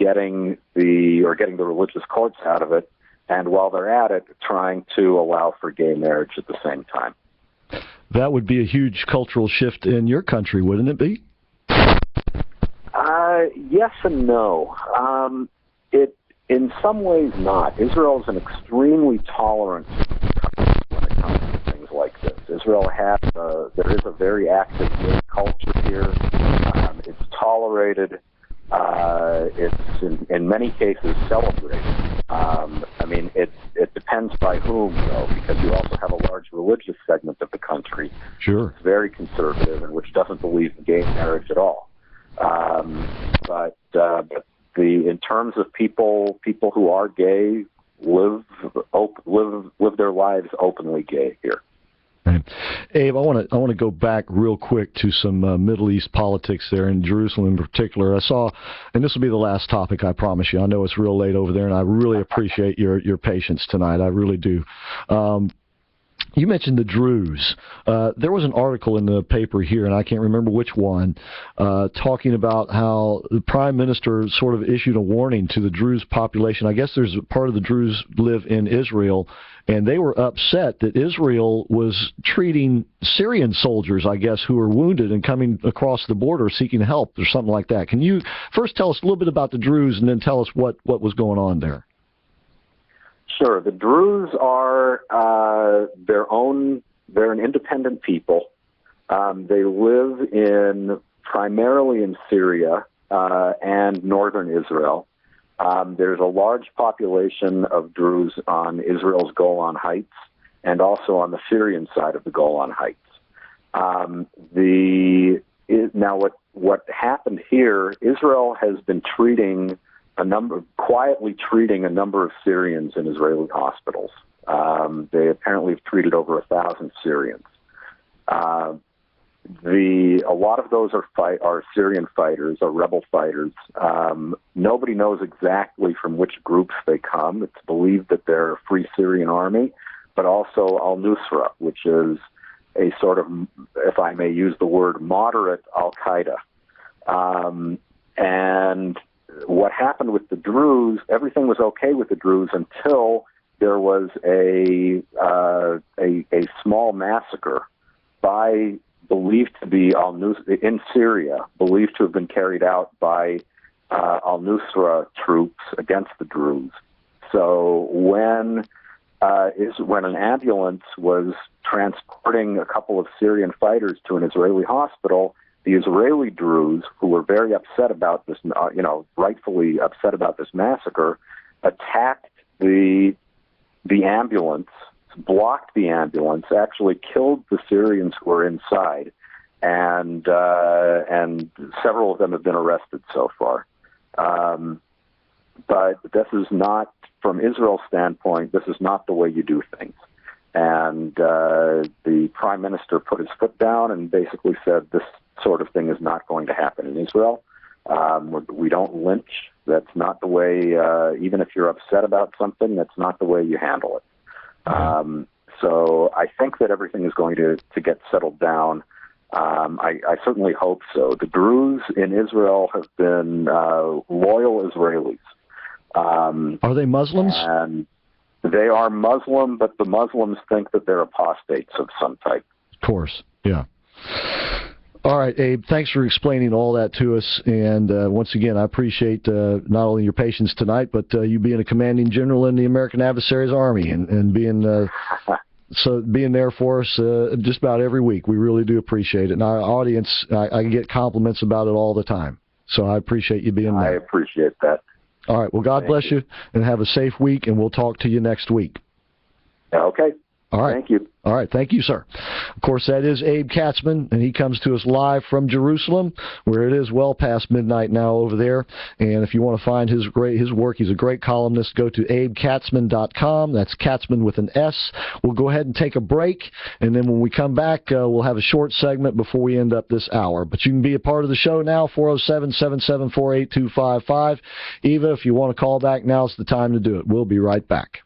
getting the religious courts out of it, and while they're at it, trying to allow for gay marriage at the same time. That would be a huge cultural shift in your country, wouldn't it be? Yes and no. It in some ways not. Israel is an extremely tolerant country when it comes to things like this. Israel there is a very active gay culture here. It's tolerated. It's in many cases celebrated. It depends by whom, though, because you also have a large religious segment of the country. Sure. It's very conservative and which doesn't believe in gay marriage at all. But in terms of people who are gay live their lives openly gay here. Right. Abe, I want to go back real quick to some Middle East politics there in Jerusalem in particular. I saw, and this will be the last topic, I promise you. I know it's real late over there, and I really appreciate your patience tonight. I really do. You mentioned the Druze. There was an article in the paper here, and I can't remember which one, talking about how the Prime Minister sort of issued a warning to the Druze population. I guess there's a part of the Druze live in Israel, and they were upset that Israel was treating Syrian soldiers, I guess, who were wounded and coming across the border seeking help or something like that. Can you first tell us a little bit about the Druze and then tell us what was going on there? Sure. The Druze are they're an independent people. They live primarily in Syria and northern Israel. There's a large population of Druze on Israel's Golan Heights and also on the Syrian side of the Golan Heights. Now what happened here, Israel has been quietly treating a number of Syrians in Israeli hospitals. They apparently have treated over 1,000 Syrians. A lot of those are Syrian fighters, are rebel fighters. Nobody knows exactly from which groups they come. It's believed that they're Free Syrian Army, but also al-Nusra, which is a sort of, if I may use the word, moderate Al-Qaeda. And what happened with the Druze, everything was okay with the Druze until there was a small massacre believed to be al-Nusra in Syria, believed to have been carried out by al-Nusra troops against the Druze. So when an ambulance was transporting a couple of Syrian fighters to an Israeli hospital, the Israeli Druze, who were very upset about this, rightfully upset about this massacre, attacked the ambulance, blocked the ambulance, actually killed the Syrians who were inside, and several of them have been arrested so far. But this is not, from Israel's standpoint, this is not the way you do things. And the Prime Minister put his foot down and basically said this sort of thing is not going to happen in Israel. We don't lynch. That's not the way, even if you're upset about something, that's not the way you handle it. So I think that everything is going to get settled down. I certainly hope so. The Druze in Israel have been loyal Israelis. Are they Muslims? And they are Muslim, but the Muslims think that they're apostates of some type. Of course, yeah. All right, Abe, thanks for explaining all that to us. And once again, I appreciate not only your patience tonight, but you being a commanding general in the American Adversaries Army and being there for us just about every week. We really do appreciate it. And our audience, I get compliments about it all the time. So I appreciate you being there. I appreciate that. All right, well, God bless you, and have a safe week, and we'll talk to you next week. Okay. All right. Thank you. All right. Thank you, sir. Of course, that is Abe Katzman, and he comes to us live from Jerusalem, where it is well past midnight now over there. And if you want to find his work, he's a great columnist. Go to abekatzman.com. That's Katzman with an S. We'll go ahead and take a break, and then when we come back, we'll have a short segment before we end up this hour. But you can be a part of the show now, 407-774-8255. Eva, if you want to call back, now's the time to do it. We'll be right back.